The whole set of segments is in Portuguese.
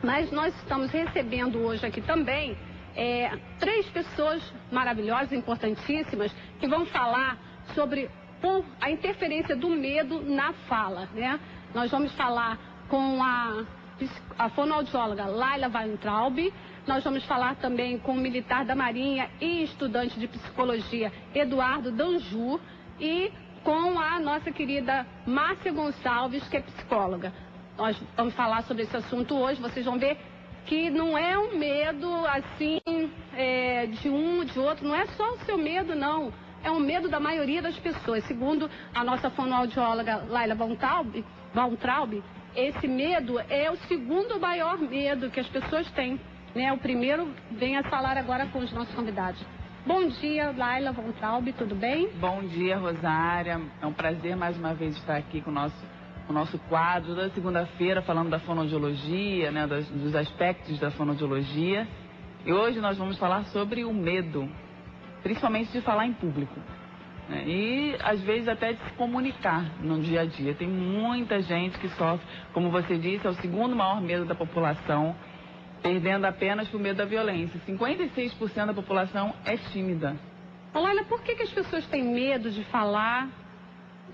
Mas nós estamos recebendo hoje aqui também 3 pessoas maravilhosas, importantíssimas, que vão falar sobre a interferência do medo na fala, né? Nós vamos falar com a fonoaudióloga Laila Weintraub, nós vamos falar também com o militar da Marinha e estudante de psicologia Eduardo Danju e com a nossa querida Márcia Gonçalves, que é psicóloga. Nós vamos falar sobre esse assunto hoje, vocês vão ver que não é um medo assim de um, de outro, não é só o seu medo, não. É um medo da maioria das pessoas. Segundo a nossa fonoaudióloga Laila Weintraub, esse medo é o segundo maior medo que as pessoas têm, né? O primeiro vem a falar agora com os nossos convidados. Bom dia, Laila Weintraub, tudo bem? Bom dia, Rosária. É um prazer mais uma vez estar aqui com o nosso quadro da segunda-feira, falando da fonoaudiologia, né, dos aspectos da fonoaudiologia. E hoje nós vamos falar sobre o medo, principalmente de falar em público, né? E às vezes até de se comunicar no dia a dia. Tem muita gente que sofre, como você disse, é o segundo maior medo da população, perdendo apenas por medo da violência. 56% da população é tímida. Olha, por que as pessoas têm medo de falar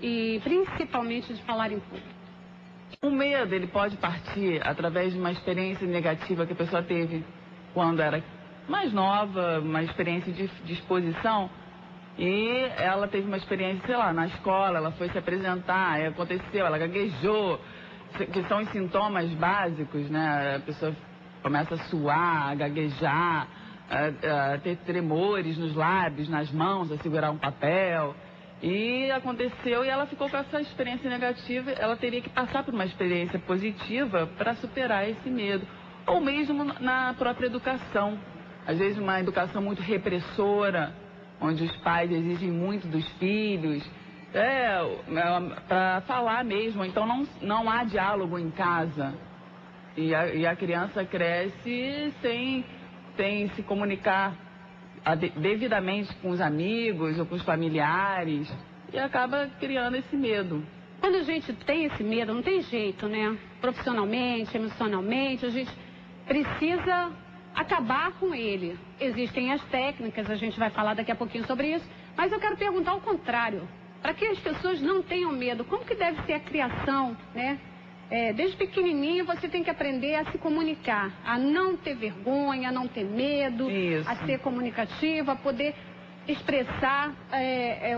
e principalmente de falar em público? O medo, ele pode partir através de uma experiência negativa que a pessoa teve quando era mais nova, uma experiência de exposição, e ela teve uma experiência, sei lá, na escola, ela foi se apresentar, aconteceu, ela gaguejou, que são os sintomas básicos, né? A pessoa começa a suar, a gaguejar, a ter tremores nos lábios, nas mãos, a segurar um papel. E aconteceu e ela ficou com essa experiência negativa, ela teria que passar por uma experiência positiva para superar esse medo. Ou mesmo na própria educação. Às vezes uma educação muito repressora, onde os pais exigem muito dos filhos, para falar mesmo. Então não há diálogo em casa. E a criança cresce sem se comunicar devidamente com os amigos ou com os familiares e acaba criando esse medo. Quando a gente tem esse medo, não tem jeito, né? Profissionalmente, emocionalmente, a gente precisa acabar com ele. Existem as técnicas, a gente vai falar daqui a pouquinho sobre isso, mas eu quero perguntar ao contrário. Para que as pessoas não tenham medo, como que deve ser a criação, né? Desde pequenininho você tem que aprender a se comunicar, a não ter vergonha, a não ter medo, Isso. A ser comunicativo, a poder expressar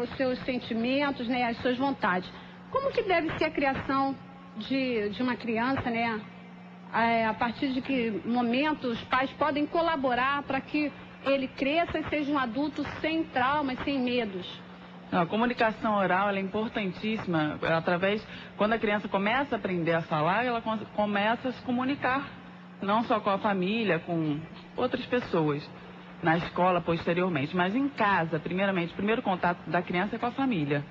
os seus sentimentos, né, as suas vontades. Como que deve ser a criação de uma criança, né? A partir de que momento os pais podem colaborar para que ele cresça e seja um adulto sem traumas, sem medos? A comunicação oral ela é importantíssima. Quando a criança começa a aprender a falar, ela começa a se comunicar, não só com a família, com outras pessoas, na escola posteriormente, mas em casa, primeiramente. O primeiro contato da criança é com a família.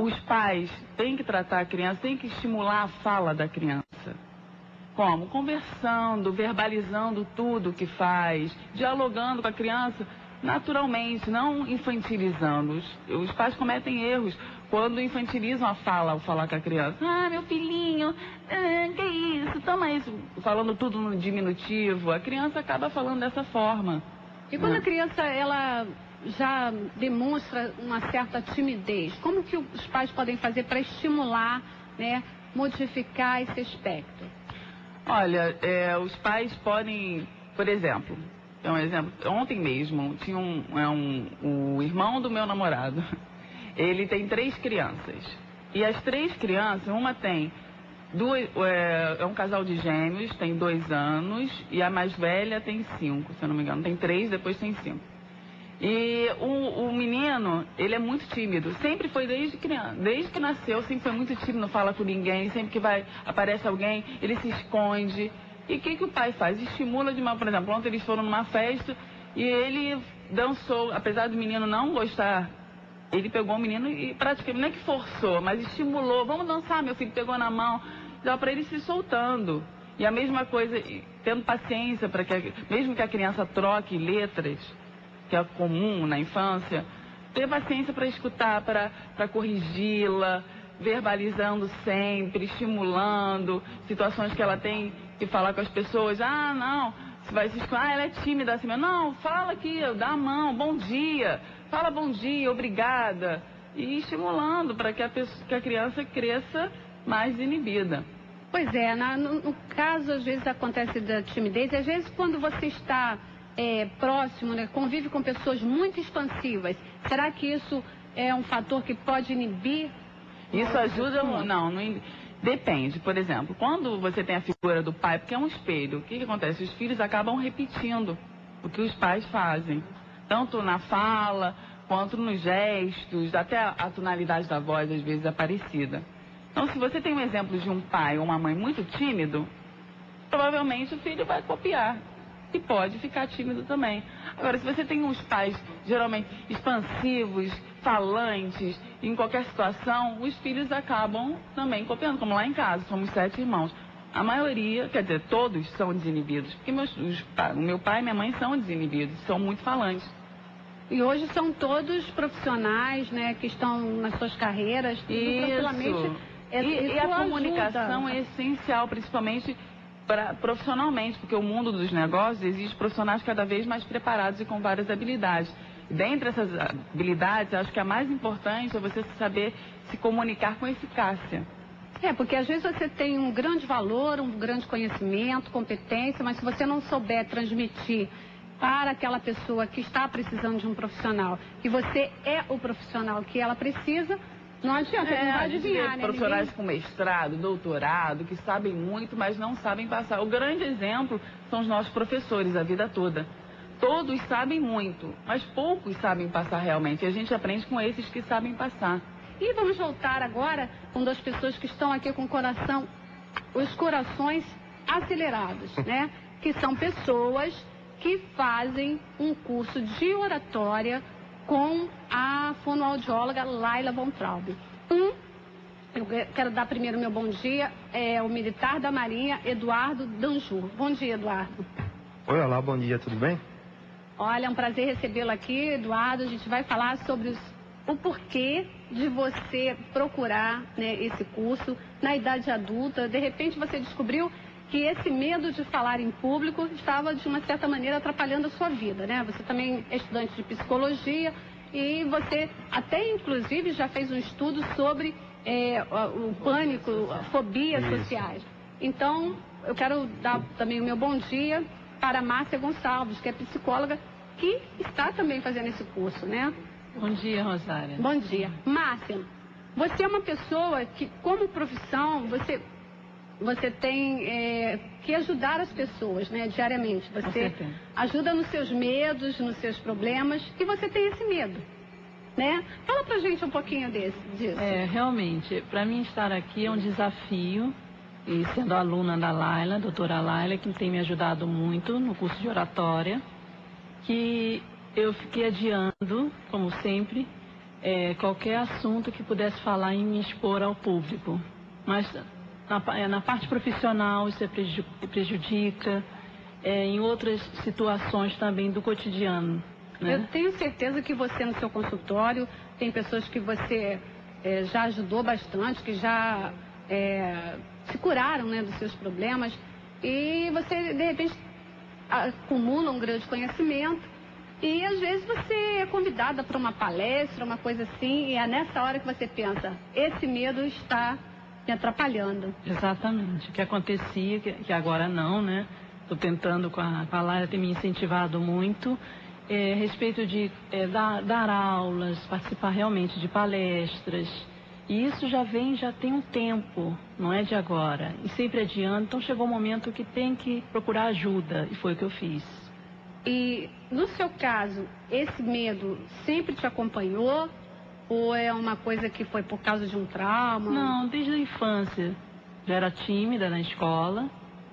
Os pais têm que tratar a criança, têm que estimular a fala da criança. Como? Conversando, verbalizando tudo que faz, dialogando com a criança naturalmente, não infantilizando. Os pais cometem erros quando infantilizam a fala ao falar com a criança. Ah, meu filhinho, que isso, toma isso. Falando tudo no diminutivo, a criança acaba falando dessa forma. E quando a criança, ela já demonstra uma certa timidez, como que os pais podem fazer para estimular, né, modificar esse aspecto? Olha, os pais podem, por exemplo, ontem mesmo tinha o irmão do meu namorado, ele tem 3 crianças, e as 3 crianças, uma tem é um casal de gêmeos, tem 2 anos, e a mais velha tem 5, se eu não me engano, tem 3, depois tem 5. E o menino, ele é muito tímido, sempre foi desde criança, desde que nasceu, sempre foi muito tímido, não fala com ninguém, sempre que aparece alguém, ele se esconde. E o que o pai faz? Estimula por exemplo, ontem eles foram numa festa e ele dançou, apesar do menino não gostar, ele pegou o menino e praticamente, não é que forçou, mas estimulou, vamos dançar, meu filho, pegou na mão, dá para ele se soltando. E a mesma coisa, tendo paciência para que, mesmo que a criança troque letras, que é comum na infância, ter paciência para escutar, para corrigi-la, verbalizando sempre, estimulando situações que ela tem e falar com as pessoas, ah, não, você vai se esconder, ah, ela é tímida assim, não, fala aqui, dá a mão, bom dia, fala bom dia, obrigada, e estimulando para que a criança cresça mais inibida. Pois é, no caso, às vezes acontece da timidez, e às vezes quando você está próximo, né, convive com pessoas muito expansivas, será que isso é um fator que pode inibir? Isso ajuda, não depende. Por exemplo, quando você tem a figura do pai, porque é um espelho, o que acontece? Os filhos acabam repetindo o que os pais fazem, tanto na fala, quanto nos gestos, até a tonalidade da voz às vezes é parecida. Então, se você tem um exemplo de um pai ou uma mãe muito tímido, provavelmente o filho vai copiar e pode ficar tímido também. Agora, se você tem uns pais geralmente expansivos, falantes, em qualquer situação, os filhos acabam também copiando, como lá em casa, somos 7 irmãos. A maioria, quer dizer, todos são desinibidos, porque o meu pai e minha mãe são desinibidos, são muito falantes. E hoje são todos profissionais, né, que estão nas suas carreiras. Isso. E a comunicação é essencial, principalmente profissionalmente, porque o mundo dos negócios exige profissionais cada vez mais preparados e com várias habilidades. Dentre essas habilidades, acho que a mais importante é você saber se comunicar com eficácia. Porque às vezes você tem um grande valor, um grande conhecimento, competência, mas se você não souber transmitir para aquela pessoa que está precisando de um profissional, que você é o profissional que ela precisa, não adianta, não vai adivinhar, né? Profissionais com mestrado, doutorado, que sabem muito, mas não sabem passar. O grande exemplo são os nossos professores a vida toda. Todos sabem muito, mas poucos sabem passar realmente. E a gente aprende com esses que sabem passar. E vamos voltar agora com 2 pessoas que estão aqui com os corações acelerados, né? Que são pessoas que fazem um curso de oratória com a fonoaudióloga Laila Von Traub. Eu quero dar primeiro meu bom dia, o militar da Marinha, Eduardo Danjur. Bom dia, Eduardo. Oi, olá, bom dia, tudo bem? Olha, é um prazer recebê-lo aqui, Eduardo. A gente vai falar sobre o porquê de você procurar, né, esse curso na idade adulta. De repente você descobriu que esse medo de falar em público estava, de uma certa maneira, atrapalhando a sua vida, né? Você também é estudante de psicologia e você até, inclusive, já fez um estudo sobre o pânico, fobias sociais. Então, eu quero dar também o meu bom dia para a Márcia Gonçalves, que é psicóloga, que está também fazendo esse curso, né? Bom dia, Rosária. Bom dia. Márcia, você é uma pessoa que, como profissão, você tem que ajudar as pessoas, né, diariamente. Você ajuda nos seus medos, nos seus problemas, e você tem esse medo, né? Fala pra gente um pouquinho disso. Realmente, para mim estar aqui é um desafio, e sendo aluna da Laila, doutora Laila, que tem me ajudado muito no curso de oratória, que eu fiquei adiando, como sempre, qualquer assunto que pudesse falar em me expor ao público. Mas na parte profissional isso prejudica, em outras situações também do cotidiano, né? Eu tenho certeza que você, no seu consultório, tem pessoas que você já ajudou bastante, que já se curaram, né, dos seus problemas, e você, de repente, acumula um grande conhecimento, e às vezes você é convidada para uma palestra, uma coisa assim, e é nessa hora que você pensa, esse medo está me atrapalhando. Exatamente. O que acontecia, que agora não, né? Estou tentando com a Laila, tem me incentivado muito, a respeito de dar aulas, participar realmente de palestras. E isso já tem um tempo, não é de agora. E sempre adianta, então chegou o momento que tem que procurar ajuda, e foi o que eu fiz. E, no seu caso, esse medo sempre te acompanhou? Ou é uma coisa que foi por causa de um trauma? Não, desde a infância. Já era tímida na escola,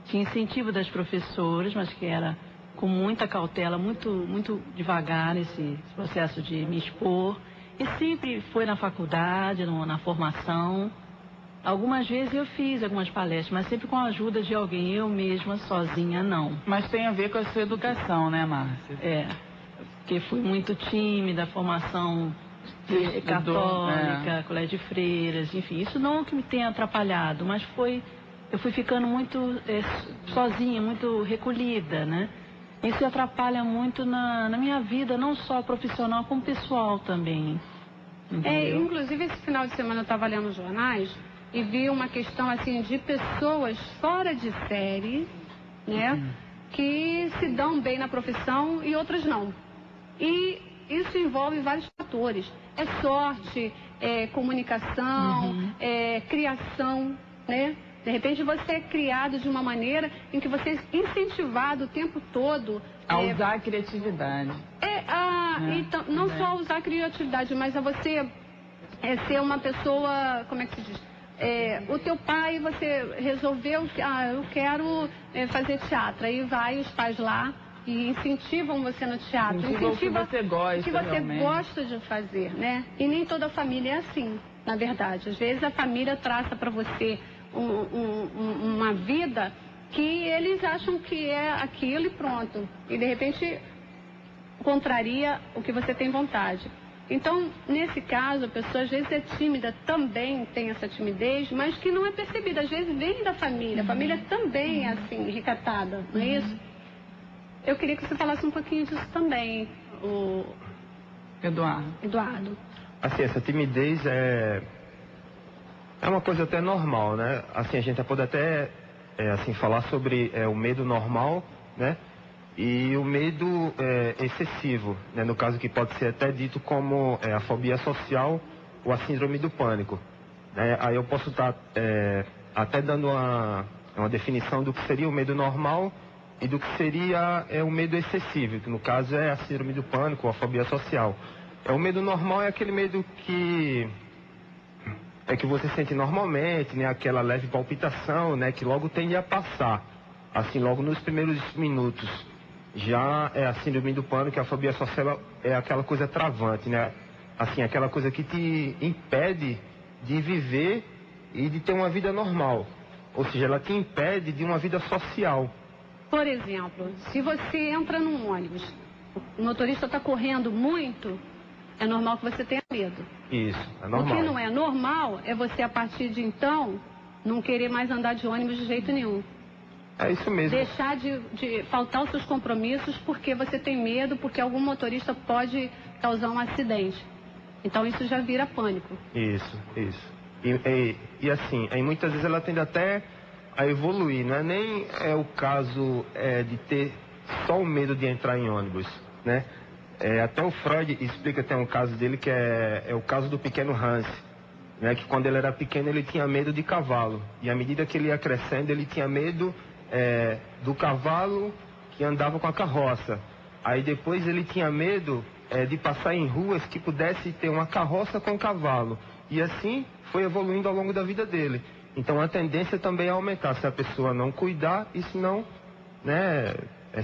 tinha incentivo das professoras, mas que era com muita cautela, muito devagar esse processo de me expor. E sempre foi na faculdade, na formação. Algumas vezes eu fiz algumas palestras, mas sempre com a ajuda de alguém, eu mesma, sozinha, não. Mas tem a ver com a sua educação, né, Márcia? Porque fui muito tímida, formação católica, colégio de freiras, enfim. Isso não que me tenha atrapalhado, mas foi eu fui ficando muito sozinha, muito recolhida, né? Isso atrapalha muito na minha vida, não só profissional, como pessoal também. Inclusive, esse final de semana eu estava lendo os jornais e vi uma questão assim de pessoas fora de série, né? Que se dão bem na profissão e outras não. E isso envolve vários fatores. É sorte, é comunicação, é criação, né? De repente você é criado de uma maneira em que você é incentivado o tempo todo a usar a criatividade. Então, não só usar a criatividade, mas a você ser uma pessoa, como é que se diz? O teu pai, você resolveu, eu quero fazer teatro. Aí vai os pais lá e incentivam você no teatro. Incentivam o que você gosta, o que você gosta de fazer, né? E nem toda família é assim, na verdade. Às vezes a família traça para você uma vida que eles acham que é aquilo e pronto. E de repente contraria o que você tem vontade. Então, nesse caso, a pessoa às vezes é tímida, também tem essa timidez, mas que não é percebida. Às vezes vem da família. A família também é assim, recatada, não é isso? Eu queria que você falasse um pouquinho disso também, o Eduardo. Assim, essa timidez é uma coisa até normal, né? Assim, a gente pode até assim, falar sobre o medo normal, né? E o medo excessivo, né? No caso que pode ser até dito como a fobia social ou a síndrome do pânico. Aí eu posso estar até dando uma definição do que seria o medo normal e do que seria o medo excessivo, que no caso é a síndrome do pânico ou a fobia social. O medo normal é aquele medo que você sente normalmente, né? Aquela leve palpitação, né? Que logo tende a passar, assim, logo nos primeiros minutos. Já a síndrome do pânico, a fobia social é aquela coisa travante, né? Assim, aquela coisa que te impede de viver e de ter uma vida normal. Ou seja, ela te impede de uma vida social. Por exemplo, se você entra num ônibus, o motorista está correndo muito, é normal que você tenha medo. Isso, é normal. O que não é normal é você, a partir de então, não querer mais andar de ônibus de jeito nenhum. É isso mesmo. Deixar de faltar os seus compromissos porque você tem medo, porque algum motorista pode causar um acidente. Então isso já vira pânico. Isso. E assim, aí muitas vezes ela tende até a evoluir. Não é nem o caso de ter só o medo de entrar em ônibus, né? Até o Freud explica, tem um caso dele que é o caso do pequeno Hans, né? Que quando ele era pequeno ele tinha medo de cavalo. E à medida que ele ia crescendo ele tinha medo do cavalo que andava com a carroça. Aí depois ele tinha medo de passar em ruas que pudesse ter uma carroça com cavalo. E assim foi evoluindo ao longo da vida dele. Então a tendência também é aumentar se a pessoa não cuidar e se não, né,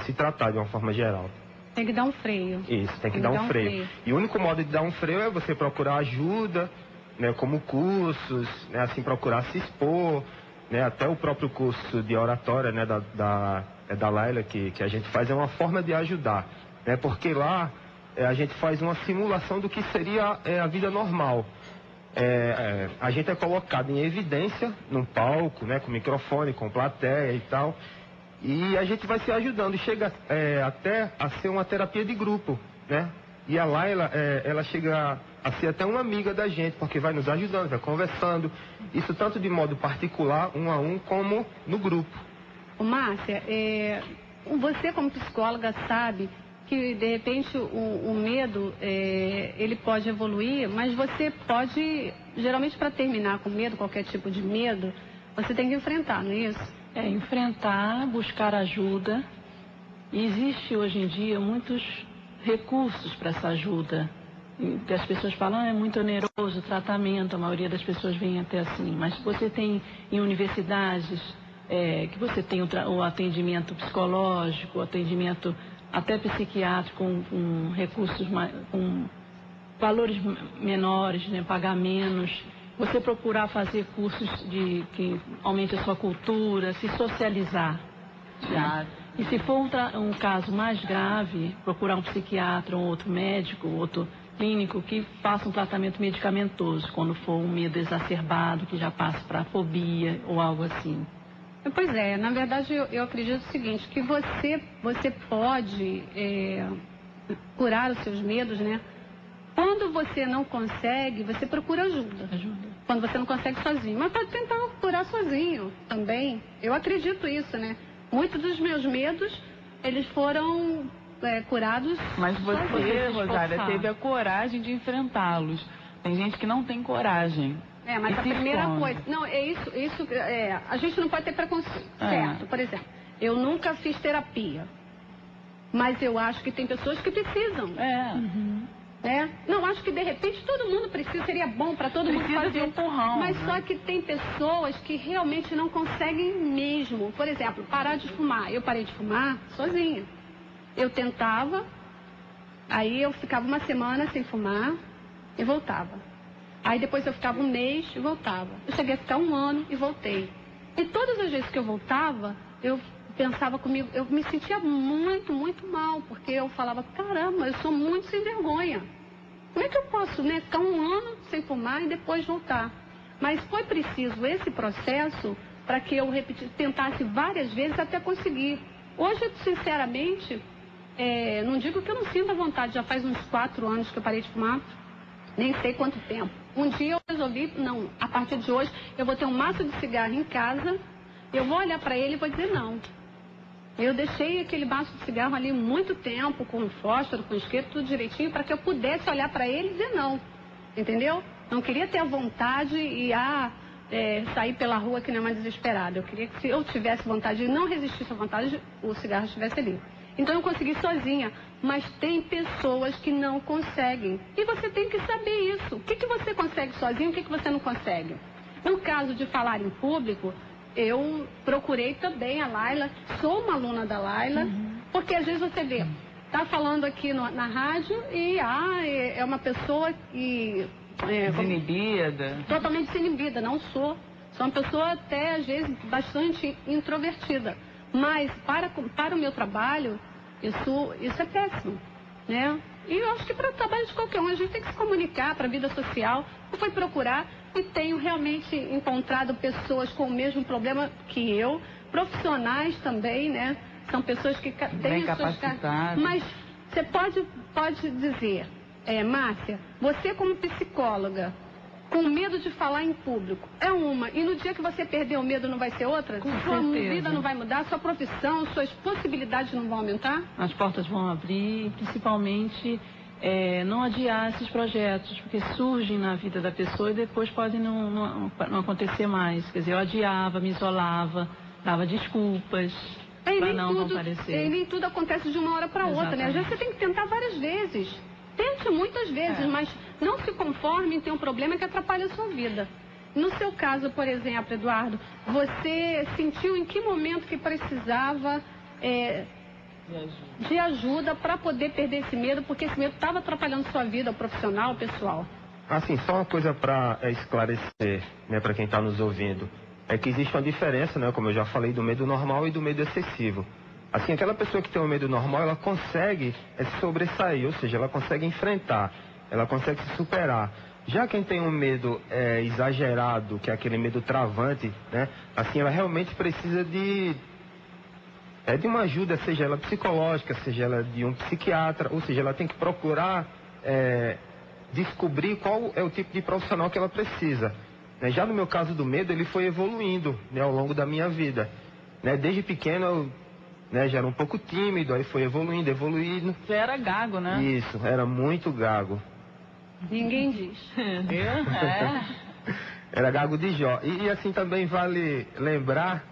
se tratar de uma forma geral. Tem que dar um freio. Isso, tem que dar um freio. E o único modo de dar um freio é você procurar ajuda, né, como cursos, né, assim, procurar se expor, né, até o próprio curso de oratória, né, da Laila que a gente faz é uma forma de ajudar, né, porque lá a gente faz uma simulação do que seria a vida normal. A gente é colocado em evidência num palco, né, com microfone, com plateia e tal. E a gente vai se ajudando e chega até a ser uma terapia de grupo, né? E a Laila, ela chega a ser até uma amiga da gente, porque vai nos ajudando, vai conversando. Isso tanto de modo particular, um a um, como no grupo. Márcia, você como psicóloga sabe que de repente o medo, ele pode evoluir, mas você pode, geralmente para terminar com medo, qualquer tipo de medo, você tem que enfrentar, não é isso? Enfrentar, buscar ajuda. E existe hoje em dia muitos recursos para essa ajuda. Que as pessoas falam, é muito oneroso o tratamento, a maioria das pessoas vem até assim. Mas você tem em universidades, que você tem o atendimento psicológico, o atendimento até psiquiátrico, com recursos, com valores menores, né, pagar menos. Você procurar fazer cursos que aumente a sua cultura, se socializar. Né? E se for um caso mais grave, procurar um psiquiatra, um outro médico, outro clínico que faça um tratamento medicamentoso, quando for um medo exacerbado, que já passe para fobia ou algo assim. Pois é, na verdade eu acredito o seguinte, que você pode curar os seus medos, né? Quando você não consegue, você procura ajuda. Quando você não consegue sozinho. Mas pode tentar curar sozinho também. Eu acredito isso, né? Muitos dos meus medos, eles foram curados. Mas você, sozinhos. Rosália, teve a coragem de enfrentá-los. Tem gente que não tem coragem. Mas a primeira coisa... Não, a gente não pode ter preconceito, certo? Por exemplo, eu nunca fiz terapia. Mas eu acho que tem pessoas que precisam. Não, acho que de repente todo mundo precisa, seria bom para todo mundo fazer. De um empurrão, mas só que tem pessoas que realmente não conseguem mesmo. Por exemplo, parar de fumar. Eu parei de fumar sozinha. Eu tentava, aí eu ficava uma semana sem fumar e voltava. Aí depois eu ficava um mês e voltava. Eu cheguei a ficar 1 ano e voltei. E todas as vezes que eu voltava, eu pensava comigo, eu me sentia muito, muito mal, porque eu falava, caramba, eu sou muito sem vergonha. Como é que eu posso, ficar 1 ano sem fumar e depois voltar? Mas foi preciso esse processo para que eu tentasse várias vezes até conseguir. Hoje, sinceramente, não digo que eu não sinto a vontade, já faz uns 4 anos que eu parei de fumar, nem sei quanto tempo. Um dia eu resolvi, não, a partir de hoje eu vou ter um maço de cigarro em casa, eu vou olhar para ele e vou dizer não. Eu deixei aquele maço de cigarro ali muito tempo, com fósforo, com isqueiro, tudo direitinho, para que eu pudesse olhar para ele e dizer não. Entendeu? Não queria ter a vontade e sair pela rua que nem uma desesperada. Eu queria que, se eu tivesse vontade e não resistisse à vontade, o cigarro estivesse ali. Então eu consegui sozinha. Mas tem pessoas que não conseguem. E você tem que saber isso. O que você consegue sozinho, o que você não consegue? No caso de falar em público, eu procurei também a Laila, sou uma aluna da Laila, porque às vezes você vê, tá falando aqui na rádio e é uma pessoa que... desinibida. Totalmente desinibida, não sou. Sou uma pessoa até, às vezes, bastante introvertida. Mas para o meu trabalho, isso é péssimo, né? E eu acho que para o trabalho de qualquer um, a gente tem que se comunicar para a vida social. Eu fui procurar e tenho realmente encontrado pessoas com o mesmo problema que eu, profissionais também, né? São pessoas que têm as suas cargas. Mas você pode dizer, Márcia, você como psicóloga, com medo de falar em público, é uma. E no dia que você perder o medo, não vai ser outra? Sua vida não vai mudar, sua profissão, suas possibilidades não vão aumentar? As portas vão abrir, principalmente não adiar esses projetos, porque surgem na vida da pessoa e depois podem não acontecer mais. Quer dizer, eu adiava, me isolava, dava desculpas para não comparecer. E nem tudo acontece de uma hora para outra, né? Às vezes você tem que tentar várias vezes. Tente muitas vezes, mas não se conforme em ter um problema que atrapalha a sua vida. No seu caso, por exemplo, Eduardo, você sentiu em que momento que precisava de ajuda para poder perder esse medo, porque esse medo estava atrapalhando sua vida profissional, pessoal? Assim, só uma coisa para esclarecer, né, para quem está nos ouvindo, é que existe uma diferença, né, como eu já falei, do medo normal e do medo excessivo. Assim, aquela pessoa que tem um medo normal, ela consegue se sobressair, ou seja, ela consegue enfrentar, ela consegue se superar. Já quem tem um medo exagerado, que é aquele medo travante, né, assim, ela realmente precisa de uma ajuda, seja ela psicológica, seja ela de um psiquiatra, ou seja, ela tem que procurar descobrir qual é o tipo de profissional que ela precisa. Né? Já no meu caso do medo, ele foi evoluindo, né, ao longo da minha vida. Né? Desde pequeno eu já era um pouco tímido, aí foi evoluindo. Você era gago, né? Isso, era muito gago. Ninguém diz. Era gago de Jó. E assim também vale lembrar,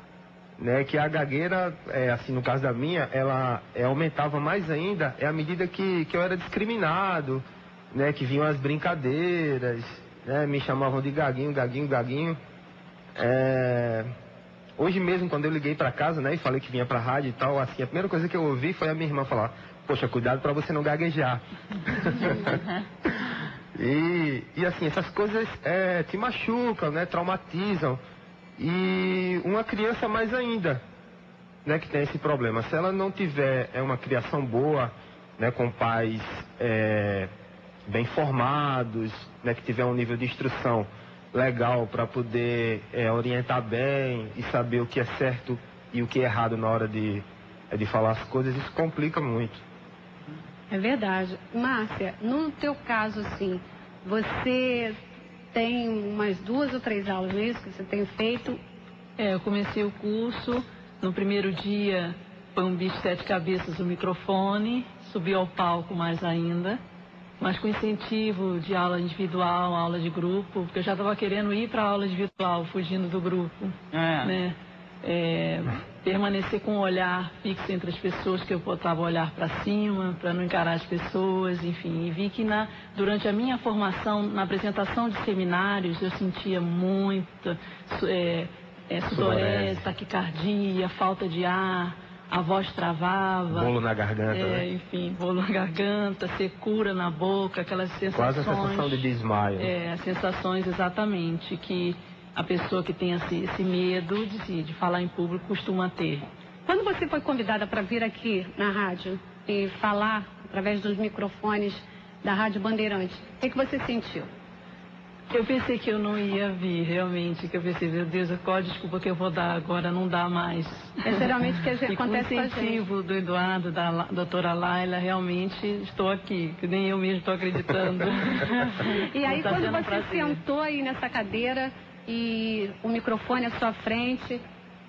né, que a gagueira, assim, no caso da minha, ela aumentava mais ainda à medida que eu era discriminado, né, que vinham as brincadeiras, né, me chamavam de gaguinho. Hoje mesmo, quando eu liguei para casa, né, e falei que vinha para a rádio e tal, assim, a primeira coisa que eu ouvi foi a minha irmã falar, poxa, cuidado para você não gaguejar. e assim, essas coisas te machucam, né, traumatizam. E uma criança mais ainda, né, que tem esse problema. Se ela não tiver uma criação boa, né, com pais bem formados, né, que tiver um nível de instrução legal para poder orientar bem e saber o que é certo e o que é errado na hora de falar as coisas, isso complica muito. É verdade. Márcia, no teu caso, assim, você tem umas 2 ou 3 aulas, não é isso que você tem feito? Eu comecei o curso, no primeiro dia foi um bicho de 7 cabeças o microfone, subi ao palco mais ainda, mas com incentivo de aula individual, aula de grupo, porque eu já estava querendo ir para a aula individual, fugindo do grupo, né? Permanecer com o olhar fixo entre as pessoas, que eu botava o olhar para cima, para não encarar as pessoas, enfim. E vi que durante a minha formação, na apresentação de seminários, eu sentia muita sudorese, taquicardia, falta de ar, a voz travava. Bolo na garganta, né? Enfim, bolo na garganta, secura na boca, aquelas sensações... Quase a sensação de desmaio. As sensações exatamente que a pessoa que tem esse medo de falar em público costuma ter. Quando você foi convidada para vir aqui na rádio e falar através dos microfones da Rádio Bandeirantes, o que você sentiu? Eu pensei que eu não ia vir, realmente, que eu pensei, meu Deus, qual a desculpa que eu vou dar agora, não dá mais. É geralmente o que acontece com a gente. Com o incentivo do Eduardo, da doutora Laila, realmente estou aqui, que nem eu mesmo estou acreditando. E aí, quando você sentou aí nessa cadeira e o microfone à sua frente,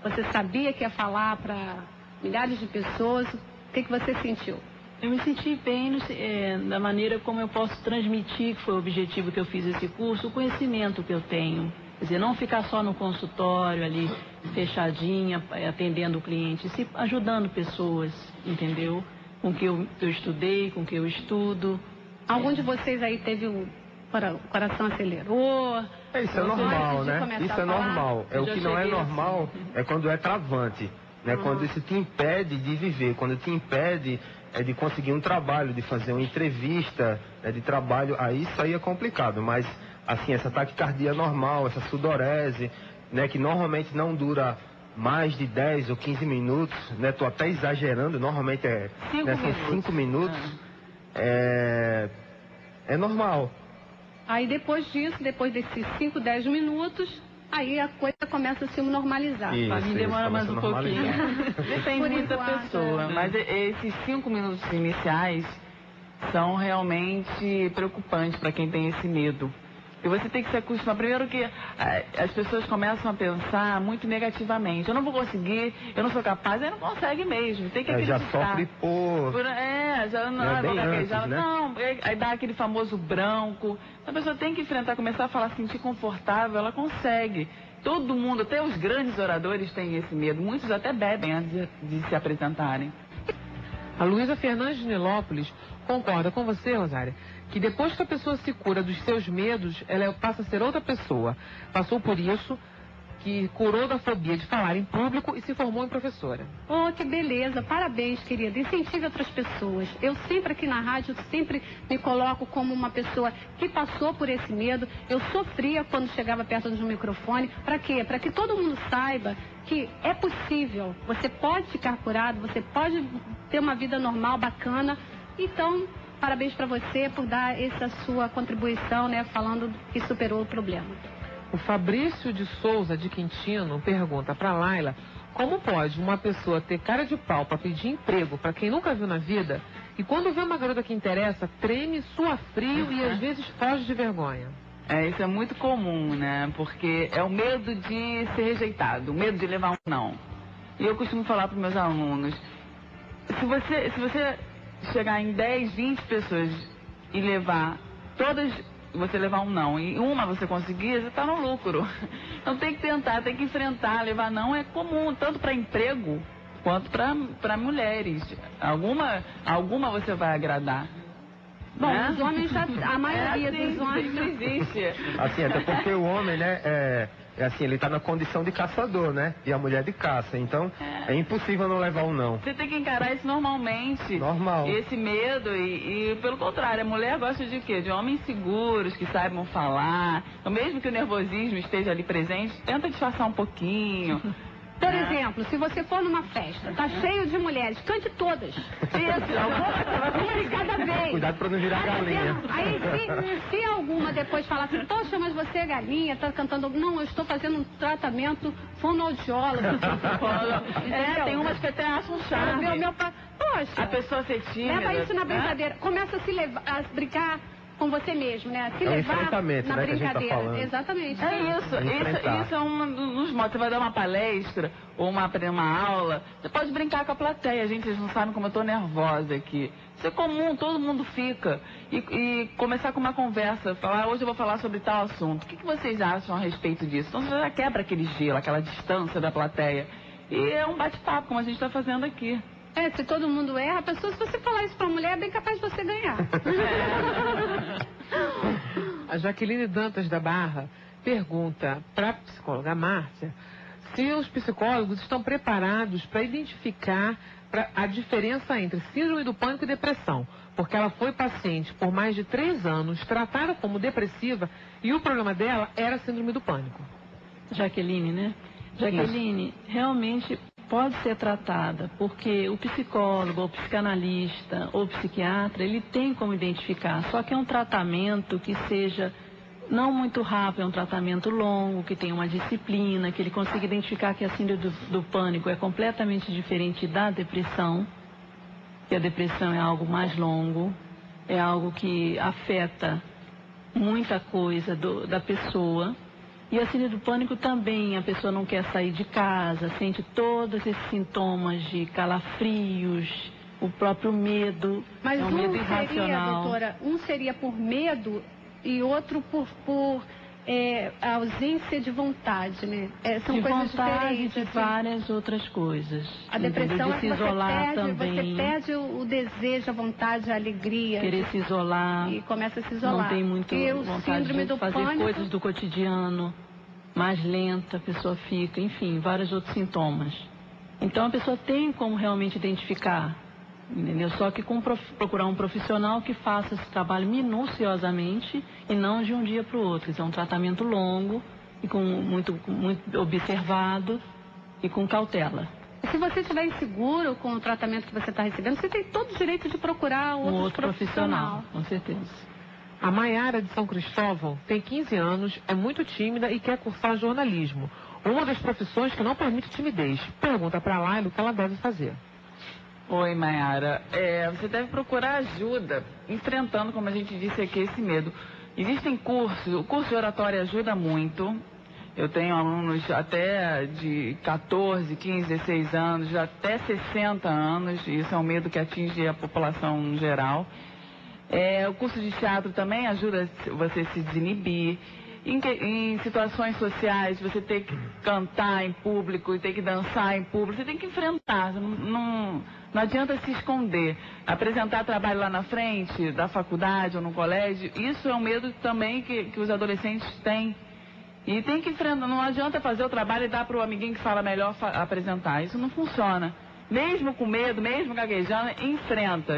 você sabia que ia falar para milhares de pessoas, o que você sentiu? Eu me senti bem da maneira como eu posso transmitir, que foi o objetivo que eu fiz esse curso, o conhecimento que eu tenho. Quer dizer, não ficar só no consultório ali, fechadinha, atendendo o cliente, se ajudando pessoas, entendeu? Com o que eu estudei, com o que eu estudo. Algum de vocês aí teve o coração acelerou? Isso é normal, né? Isso é normal. O que não é normal é quando é travante, né? Quando isso te impede de viver, quando te impede de conseguir um trabalho, de fazer uma entrevista, de trabalho, aí isso aí é complicado, mas assim, essa taquicardia normal, essa sudorese, né, que normalmente não dura mais de 10 ou 15 minutos, né, tô até exagerando, normalmente são 5 minutos, é normal. Aí depois disso, depois desses 5, 10 minutos, aí a coisa começa a se normalizar. Para mim demora mais um pouquinho. Depende muito da pessoa. Mas esses 5 minutos iniciais são realmente preocupantes para quem tem esse medo. E você tem que se acostumar. Primeiro que as pessoas começam a pensar muito negativamente. Eu não vou conseguir, eu não sou capaz, aí não consegue mesmo. Tem que acreditar. Já sofre aí dá aquele famoso branco. A pessoa tem que enfrentar, começar a falar, se sentir confortável, ela consegue. Todo mundo, até os grandes oradores têm esse medo. Muitos até bebem antes de se apresentarem. A Luísa Fernandes de Nilópolis concorda com você, Rosária, que depois que a pessoa se cura dos seus medos, ela passa a ser outra pessoa. Passou por isso, que curou da fobia de falar em público e se formou em professora. Oh, que beleza. Parabéns, querida. Incentive outras pessoas. Eu sempre aqui na rádio, sempre me coloco como uma pessoa que passou por esse medo. Eu sofria quando chegava perto de um microfone. Para quê? Para que todo mundo saiba que é possível. Você pode ficar curado, você pode ter uma vida normal, bacana. Então, parabéns para você por dar essa sua contribuição, né, falando que superou o problema. O Fabrício de Souza, de Quintino, pergunta para Laila como pode uma pessoa ter cara de pau para pedir emprego para quem nunca viu na vida e quando vê uma garota que interessa, treme, sua frio e às vezes foge de vergonha. Isso é muito comum, né? Porque é o medo de ser rejeitado, o medo de levar um não. E eu costumo falar para meus alunos, se você chegar em 10, 20 pessoas e levar todas... você levar um não e uma você conseguir, você está no lucro. Então tem que tentar, tem que enfrentar. Levar não é comum, tanto para emprego quanto para mulheres. Alguma você vai agradar. Bom, os homens já, a maioria dos homens não existe. Assim, até porque o homem, né, assim, ele está na condição de caçador, né? E a mulher de caça. Então, é impossível não levar um não. Você tem que encarar isso normalmente. Normal. Esse medo e pelo contrário, a mulher gosta de quê? De homens seguros, que saibam falar. Então, mesmo que o nervosismo esteja ali presente, tenta disfarçar um pouquinho. Por exemplo, se você for numa festa, tá cheio de mulheres, cante todas. Isso, uma de cada vez. Cuidado pra não virar galinha. Aí, se alguma depois falar assim, poxa, mas você é galinha, tá cantando... Não, eu estou fazendo um tratamento fonoaudiólogo. Tem umas que até acham charme. Poxa. A pessoa ser tímida. Leva isso na brincadeira. Começa a se levar, a brincar com você mesmo, né? Se levar enfrentamento, na né, que a gente tá brincadeira. falando. Exatamente. Isso é um dos modos. Você vai dar uma palestra ou uma aula, você pode brincar com a plateia. Gente, vocês não sabem como eu tô nervosa aqui. Isso é comum, todo mundo fica. E começar com uma conversa, falar, hoje eu vou falar sobre tal assunto. O que vocês acham a respeito disso? Então você já quebra aquele gelo, aquela distância da plateia. E é um bate-papo, como a gente está fazendo aqui. Se todo mundo erra, a pessoa, se você falar isso pra mulher, é bem capaz de você ganhar. A Jaqueline Dantas da Barra pergunta para a psicóloga Márcia se os psicólogos estão preparados para identificar a diferença entre síndrome do pânico e depressão, porque ela foi paciente por mais de 3 anos, tratada como depressiva, e o problema dela era a síndrome do pânico. Jaqueline, né? Jaqueline, realmente pode ser tratada, porque o psicólogo, ou psicanalista, ou psiquiatra, ele tem como identificar, só que é um tratamento que seja não muito rápido, é um tratamento longo, que tem uma disciplina, que ele consiga identificar que a síndrome do pânico é completamente diferente da depressão, que a depressão é algo mais longo, é algo que afeta muita coisa da pessoa. E a síndrome do pânico também, a pessoa não quer sair de casa, sente todos esses sintomas de calafrios, o próprio medo. Mas é um medo irracional. Seria, doutora, um seria por medo e outro por ausência de vontade, né? São de coisas vontade, diferentes. De assim. várias outras coisas. A depressão de se isolar também. Você perde o desejo, a vontade, a alegria. Querer se isolar. E começa a se isolar. Não tem muito vontade de fazer pânico, coisas do cotidiano. Mais lenta a pessoa fica, enfim, vários outros sintomas. Então a pessoa tem como realmente identificar, entendeu? Só que procurar um profissional que faça esse trabalho minuciosamente e não de um dia para o outro. Isso é um tratamento longo e muito observado e com cautela. Se você estiver inseguro com o tratamento que você está recebendo, você tem todo o direito de procurar outro profissional. Com certeza. A Maiara de São Cristóvão tem 15 anos, é muito tímida e quer cursar jornalismo. Uma das profissões que não permite timidez. Pergunta para a Laila o que ela deve fazer. Oi, Maiara. Você deve procurar ajuda, enfrentando, como a gente disse aqui, esse medo. Existem cursos, o curso de oratória ajuda muito. Eu tenho alunos até de 14, 15, 16 anos, até 60 anos. Isso é um medo que atinge a população em geral. O curso de teatro também ajuda você a se desinibir. Em situações sociais, você tem que cantar em público e tem que dançar em público, você tem que enfrentar, não adianta se esconder. Apresentar trabalho lá na frente, da faculdade ou no colégio, isso é um medo também que os adolescentes têm. E tem que enfrentar, não adianta fazer o trabalho e dar para o amiguinho que fala melhor apresentar, isso não funciona. Mesmo com medo, mesmo gaguejando, enfrenta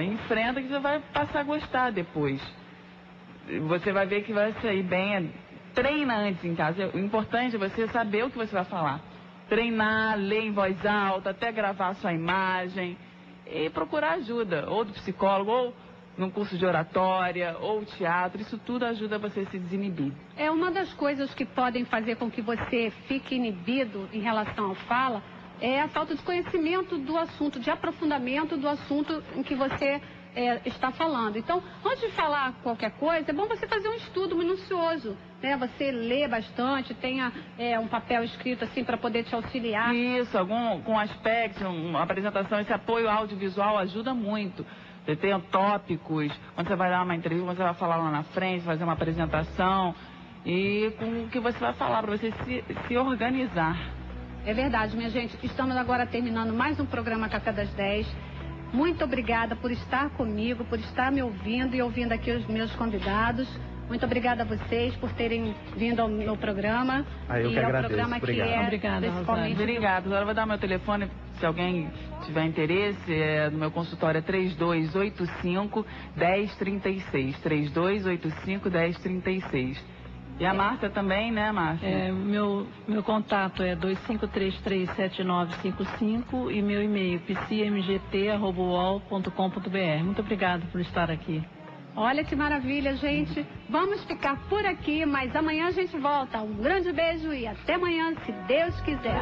que você vai passar a gostar depois. Você vai ver que vai sair bem. Treina antes em casa. O importante é você saber o que você vai falar. Treinar, ler em voz alta, até gravar a sua imagem. E procurar ajuda, ou do psicólogo, ou num curso de oratória, ou teatro. Isso tudo ajuda você a se desinibir. Uma das coisas que podem fazer com que você fique inibido em relação à fala é a falta de conhecimento do assunto, de aprofundamento do assunto em que você está falando. Então, antes de falar qualquer coisa, é bom você fazer um estudo minucioso, né? Você lê bastante, tenha um papel escrito assim para poder te auxiliar. Isso, com aspecto, uma apresentação, esse apoio audiovisual ajuda muito. Você tem tópicos, quando você vai dar uma entrevista, você vai falar lá na frente, fazer uma apresentação, e com o que você vai falar, para você se organizar. É verdade, minha gente. Estamos agora terminando mais um programa Café das 10. Muito obrigada por estar comigo, por estar me ouvindo e ouvindo aqui os meus convidados. Muito obrigada a vocês por terem vindo ao meu programa. Eu que agradeço. Programa obrigado. Que Obrigada, principalmente... Obrigada. Agora eu vou dar meu telefone, se alguém tiver interesse, no meu consultório é 3285-1036. 3285-1036. E a Márcia também, né, Márcia? Meu contato é 25337955 e meu e-mail pcmgt@uol.com.br. Muito obrigada por estar aqui. Olha que maravilha, gente. Vamos ficar por aqui, mas amanhã a gente volta. Um grande beijo e até amanhã, se Deus quiser.